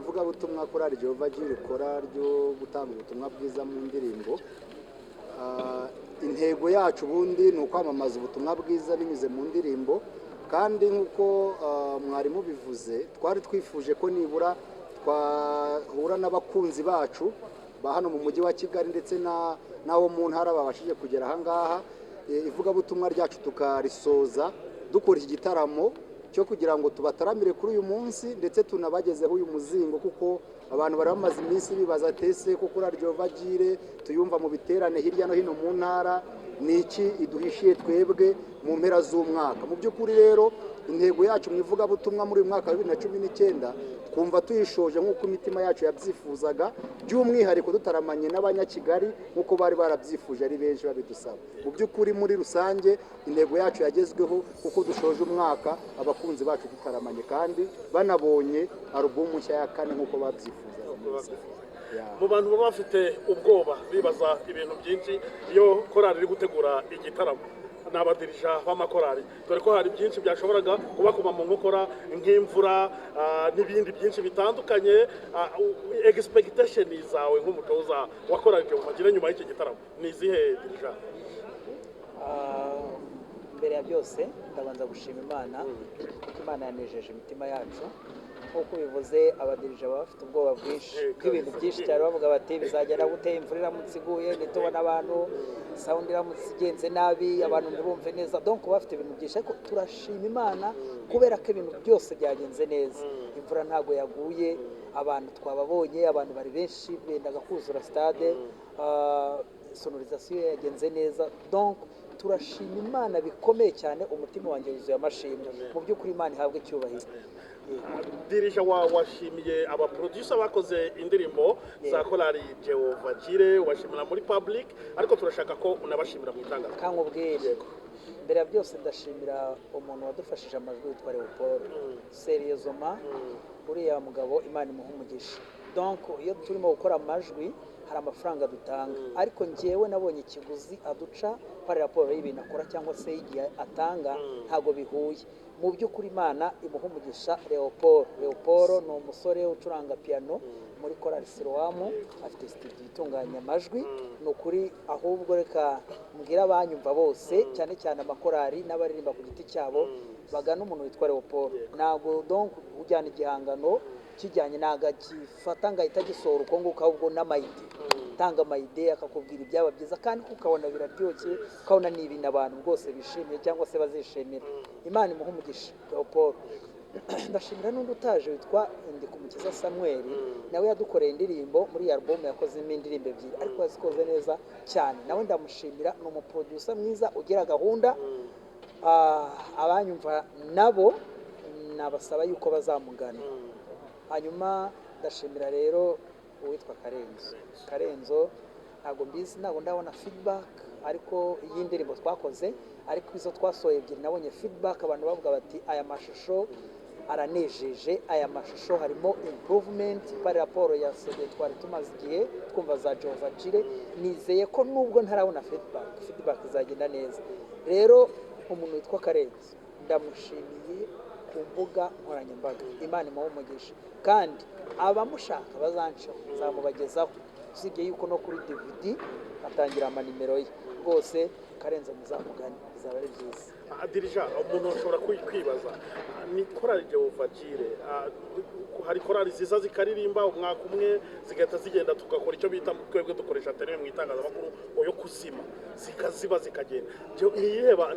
ivugabutumwa korali Jehova Jireh ikora ryo gutanga ubutumwa bwiza mu ndirimbo. Intego yacu ubundi ni ukwamamaza ubutumwa bwiza binyuze mu ndirimbo, kandi nk'uko mwarimu bivuze twari twifuje ko nibura twahura n'abakunzi bacu ba hano mu mujyi wa Kigali ndetse n'abo mu ntara babashije kugera aha ngaha, ivugabutumwa ryacu tukarisoza dukora iki gitaramo cyo kugira ngo tubataramire kuri uyu munsi ndetse tunabagezeho uyu muzingo, kuko abantu bari bamaze iminsi bibaza tese ko korali Jehova Jireh tuyumva mu biterane hirya no hino mu ntara, ni iki iduhishiye twebwe mu mpera z'umwaka. Mu by'ukuri rero intego yacu mu ivugabutumwa muri uyu mwaka wa 2019 twumva tuyishoje nk'uko imitima yacu yabyifuzaga, by'umwihariko dutaramanye n'abanyakigali nk'uko bari barabyifuje ari benshi babidusaba. Mu by'ukuri muri rusange intego yacu yagezweho kuko dushoje umwaka abakunzi bacu dutaramanye kandi banabonye alubumu nshya ya 4 nk'uko babyifuzaga. Mu bantu baba bafite ubwoba bibaza ibintu byinshi iyo korali iri gutegura igitaramo n'abadirija b'amakorali, dore ko hari byinshi byashoboraga kubakoma mu nkokora nk'imvura n'ibindi byinshi bitandukanye. Expectation zawe nk'umutoza wa korali Jehova Jireh nyuma y'iki gitaramo ni izihe dirija? Mbere ya byose ndabanza gushima Imana kuko Imana yanejeje imitima yacu. Nk'uko bivuze abadirija baba bafite ubwoba bwinshi bw'ibintu byinshi cyane, bavuga bati bizagera gute, imvura iramutse iguye ntitubona abantu, sound iramutse igenze nabi, abantu ntibumve neza. Donc bafite ibintu byinshi, ariko turashima Imana kubera ko ibintu byose byagenze neza. Imvura ntago yaguye, abantu twababonye, abantu bari benshi bendaga kuzura stade, sonorisation yagenze neza. Donc turashima Imana bikomeye cyane, umutima wanjye wuzuye amashimwe. Mu by'ukuri Imana ihabwe icyubahiro. Dirija washimiye aba producer bakoze indirimbo za korali Jehova Jireh, washimira muri public, ariko turashaka ko unabashimira mu itangazo. Kankubwire mbere ya byose ndashimira umuntu wadufashije amajwi witwa Leopold Seriezoma, uriya mugabo Imana imuha umugisha. Donc iyo turimo gukora amajwi hari amafaranga dutanga, ariko njyewe nabonye ikiguzi aduca par rapport y'ibintu akora cyangwa se igihe atanga ntago bihuye. Mu by'ukuri Imana imuha umugisha Leopold ni umusore ucuranga piano muri korali Siloamu, afite studio itunganya amajwi. Ni ukuri ahubwo reka mbwira abanyumva bose, cyane cyane amakorali n'abaririmba ku giti cyabo, bagana umuntu witwa Leopold. Ntabwo donc ujyana igihangano kijyanye nagakifata ngahita gisohora uko nguko, ahubwo n'amayide tanga amayide akakubwira ibyaba byiza, kandi ukabona biraryoshye, ukabona ni ibintu abantu rwose bishimiye cyangwa se bazishimira. Imana imuha umugisha Leopold. Ndashimira n'undi utaje witwa Ndikumukiza Samuel, nawe yadukoreye indirimbo muri iyi album, yakozemo indirimbo ebyiri ariko yazikoze neza cyane. Nawe ndamushimira, ni umuproducer mwiza ugira gahunda. Abanyumva nabo nabasaba yuko bazamugana. Hanyuma ndashimira rero uwitwa Karenzo, ntabwo mbizi, ntabwo ndabona feedback, ariko iyi ndirimbo twakoze, ariko izo twasohoye ebyiri nabonye feedback, abantu bavuga bati aya mashusho aranejeje, aya mashusho harimo improvement par rapport ya CD twari tumaze igihe twumva za Jehova Jireh. Nizeye ko nubwo ntarabona feedback izagenda neza. Rero umuntu witwa Karenzo ndamushimiye ku mbuga nkoranyambaga. Imana imuha umugisha, kandi abamushaka bazancaho zamubagezaho, usibye yuko no kuri DVD atangira amanimero ye. Rwose Karenzo muzamugane, bizaba ari byiza. Dirija, umuntu ashobora kwibaza, ni korali Jehova Jireh, hari korali ziza zikaririmba umwaka umwe zigahita zigenda tugakora icyo bita twebwe dukoresha terime mu itangazamakuru yo kuzima, zikaziba zikagenda.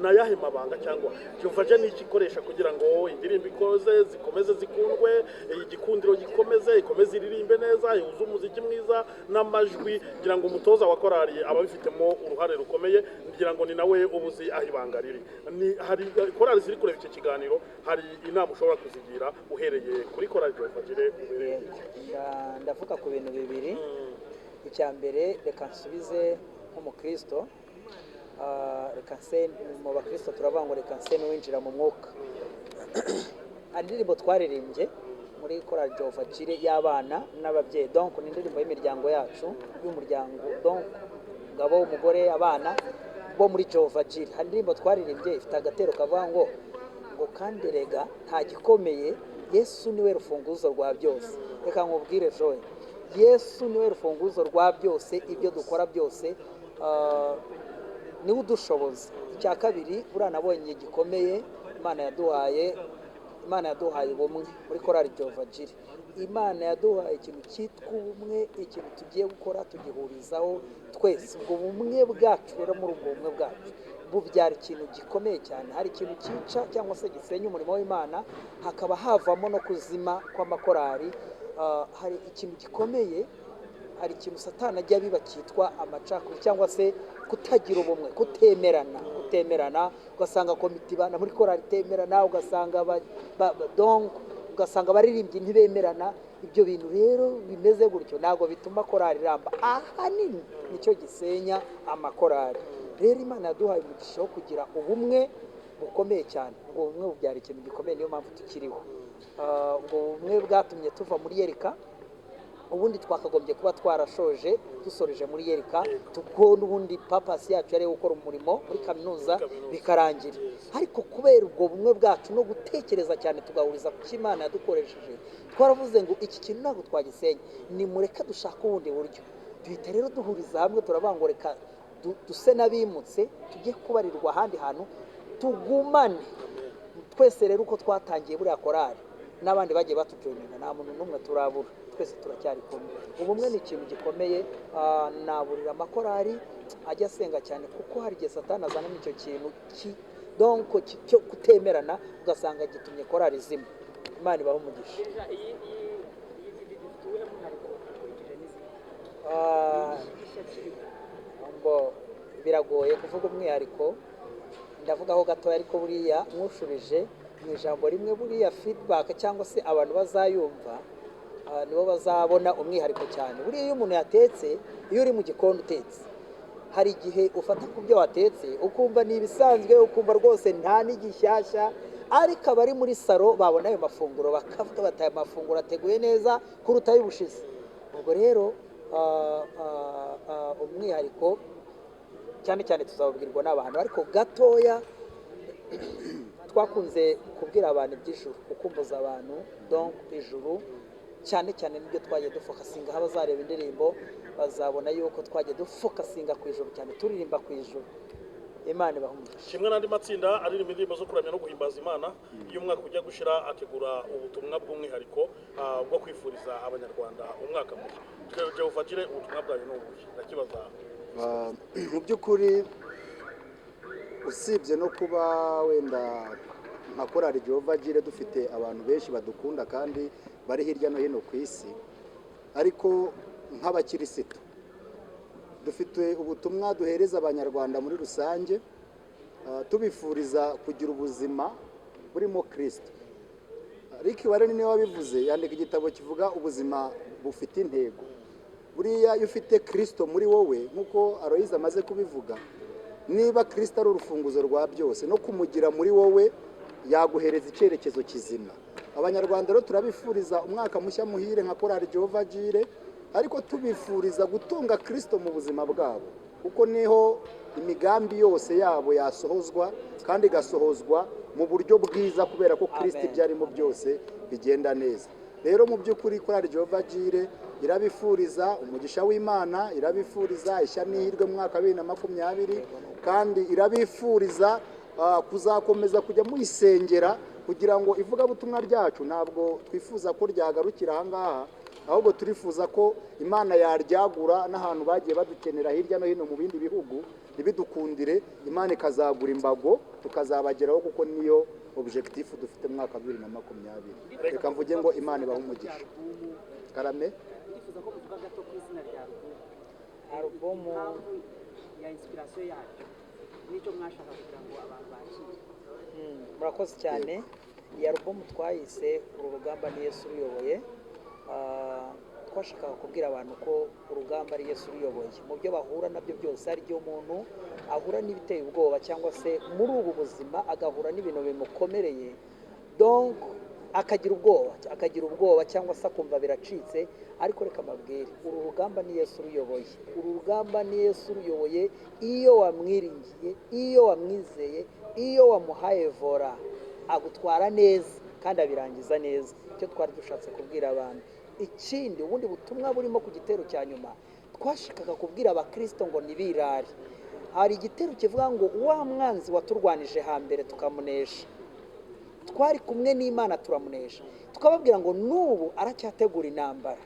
Nayahe mabanga cyangwa Jehova Jireh ni ikikoresha kugira ngo indirimbo ikoze zikomeze zikundwe, igikundiro ikomeze iririmbe neza, yuzuze umuziki mwiza n'amajwi, kugira ngo umutoza wa korali ababifitemo uruhare rukomeye, kugira ngo ni nawe ubuzi ahibanga riri. Hari korali ziri kureba icyo kiganiro, hari inama ushobora kuzigira uhereye kuri korali Jehova Jireh? Ndavuga ku bintu bibiri. Icya mbere, reka nsubize nk'umukristo, reka nse mu bakristo turavuga ngo reka nse n'uwinjira mu mwuka. Indirimbo twaririmbye muri korali Jehova Jireh y'abana n'ababyeyi, donc ni indirimbo y'imiryango yacu, y'umuryango, donc ngabo, umugore, abana bo muri Jehova Jireh. Hari indirimbo twaririmbye ifite agatero kavuga ngo kandi rega nta gikomeye Yesu niwe rufunguzo rwa byose. Reka nkubwire Joy, Yesu niwe rufunguzo rwa byose, ibyo dukora byose niwe udushoboza. Icya kabiri buriya nabonye gikomeye Imana yaduhaye ubumwe muri korali Jehova Jire. Imana yaduhaye ikintu cyitwa ubumwe, ikintu tugiye gukora tugihurizaho twese. Ubwo bumwe bwacu rero, muri ubwo bumwe bwacu bubyara ikintu gikomeye cyane. Hari ikintu cyica cyangwa se gisenya umurimo w'Imana, hakaba havamo no kuzima kw'amakorali. Hari ikintu gikomeye, hari ikintu Satani ajya biba cyitwa amacakubiri cyangwa se kutagira ubumwe, kutemerana, ugasanga komite ibana muri korali itemerana, ugasanga ugasanga abaririmbyi ntibemerana. Ibyo bintu rero bimeze gutyo ntabwo bituma korali iramba, ahanini nicyo gisenya amakorali. Rero Imana yaduhaye umugisha wo kugira ubumwe bukomeye cyane. Ubwo bumwe bubyara ikintu gikomeye, niyo mpamvu tukiriho. Ubwo bumwe bwatumye tuva muri Yerika. Ubundi twakagombye kuba twarashoje dusoreje muri Yerika, tuko n'ubundi papasi yacu yari gukora umurimo muri kaminuza bikarangira. Ariko kubera ubwo bumwe bwacu no gutekereza cyane tugahuriza ku Imana yadukoresheje, twaravuze ngo iki kintu ntabwo twagisenya, ni mureke dushaka ubundi buryo. Duhita rero duhuriza hamwe, turabangoreka duse n'abimutse, tujye kubarirwa ahandi hantu, tugumane twese. Rero uko twatangiye buriya korali n'abandi bagiye batujoininga, nta muntu n'umwe turabura, twese turacyari kumwe. Ubumwe ni ikintu gikomeye. Naburira amakorali ajya asenga cyane, kuko hari igihe Satani azanamo icyo kintu cyo kutemerana, ugasanga gitumye korali zimwe. Imana ibahe umugisha. Biragoye kuvuga umwihariko, ndavugaho gatoya, ariko buriya mwushubije mu ijambo rimwe, buriya feedback cyangwa se abantu bazayumva nibo bazabona umwihariko cyane. Buriya iyo umuntu yatetse, iyo uri mu gikoni utetse, hari igihe ufata ku byo watetse ukumva ni ibisanzwe, ukumva rwose nta n'igishyashya, ariko abari muri salo babona ayo mafunguro bakavuga bati aya mafunguro ateguye neza kuruta ay'ubushize. Ubwo rero umwihariko cyane cyane tuzababwirwa n'abantu, ariko gatoya twakunze kubwira abantu iby'ijuru, ukumbuza abantu donc ijuru cyane cyane nibyo twagiye dufokasinga. aho bazareba indirimbo bazabona yuko twagiye dufokasinga ku ijuru cyane, turirimba ku ijuru. Imana ibahe umugisha. Kimwe n'andi matsinda aririmba indirimbo zo kuramya no guhimbaza Imana, iyo umwaka ujya gushira ategura ubutumwa bw'umwihariko bwo kwifuriza abanyarwanda umwaka mushya. Jehova Jire, ubutumwa bwayo ni ubuhe? Ndakibaza. Mu by'ukuri usibye no kuba wenda nka korali Jehova Jire dufite abantu benshi badukunda kandi bari hirya no hino ku isi, ariko nk'abakirisitu dufite ubutumwa duhereza abanyarwanda muri rusange, tubifuriza kugira ubuzima burimo Kristo. Rick Warren niwe wabivuze, yandika igitabo kivuga ubuzima bufite intego. Buriya iyo ufite Kristo muri wowe, nk'uko Aloyize amaze kubivuga, niba Kristo ari urufunguzo rwa byose, no kumugira muri wowe yaguhereza icyerekezo kizima. Abanyarwanda rero turabifuriza umwaka mushya muhire nka korali Jehova Jire, ariko tubifuriza gutunga Kristo mu buzima bwabo, kuko niho imigambi yose yabo yasohozwa, kandi igasohozwa mu buryo bwiza, kubera ko Kristo ibyarimo byose bigenda neza. Rero mu by'ukuri korali Jehova Jire irabifuriza umugisha w'Imana, irabifuriza ishya n'ihirwe mu mwaka wa 2020, kandi irabifuriza kuzakomeza kujya muyisengera, kugira ngo ivugabutumwa ryacu ntabwo twifuza ko ryagarukira ahangaha, ahubwo turifuza ko Imana yaryagura n'ahantu bagiye badukenera hirya no hino mu bindi bihugu, ntibidukundire, Imana ikazagura imbago tukazabageraho, kuko niyo objectif dufite mu mwaka wa 2020. Reka mvuge ngo Imana ibahe umugisha. Karame, ndifuza ko muvuga gato ku izina rya album ya inspiration yacu, nicyo mwashaka kugira ngo abantu bakire. Murakoze cyane. Iyi album twayise uru rugamba ni Yesu uyoboye. Twashakaga kubwira abantu ko urugamba ari Yesu uyoboye. Mu byo bahura nabyo byose, ari byo umuntu ahura n'ibiteye ubwoba, cyangwa se muri ubu buzima agahura n'ibintu bimukomereye, donc akagira ubwoba cyangwa se akumva biracitse, ariko reka mabwire, uru rugamba ni Yesu uyoboye. Uru rugamba ni Yesu uyoboye. Iyo wamwiringiye, iyo wamwizeye, iyo wamuhaye vora, agutwara neza kandi abirangiza neza. Icyo twari dushatse kubwira abantu. Ikindi ubundi butumwa burimo ku gitero cya nyuma twashakaga kubwira abakristo ngo ntibirare. Hari igitero kivuga ngo wa mwanzi waturwanije hambere tukamunesha, twari kumwe n'Imana turamunesha, tukababwira ngo n'ubu aracyategura intambara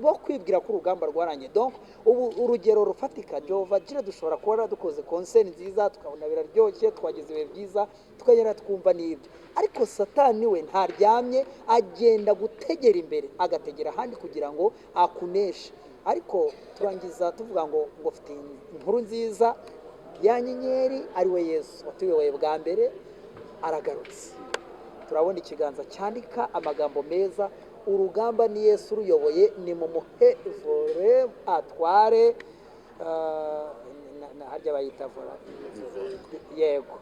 bo kwibwira ko urugamba rwarangiye. Donc ubu urugero rufatika Jehova Jire dushobora kuba dukoze concert nziza tukabona biraryoshye twagize ibihe byiza tukagera twumva n'ibyo, ariko Satani we ntaryamye agenda gutegera imbere agategera ahandi kugira ngo akuneshe. Ariko turangiza tuvuga ngo ufite inkuru nziza ya nyenyeri ari we Yesu watuyoboye bwa mbere aragarutse. Turabona ikiganza cyandika amagambo meza, urugamba ni Yesu ruyoboye, ni mu muhe vore atware harya bayita vora. Yego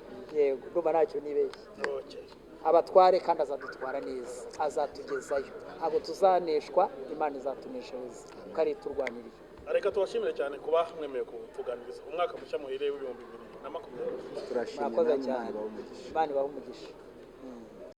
ndumva ntacyo nibeshye. Abatware kandi azadutwara neza, azatugezayo, ntabwo tuzaneshwa, Imana izatuneshereza kuko ari turwaniriye. Reka tubashimire cyane kuba mwemeye kutuganiriza umwaka mushya muhire w'ibihumbi 2020. turashimira Murakoze cyane, Imana ibahe umugisha.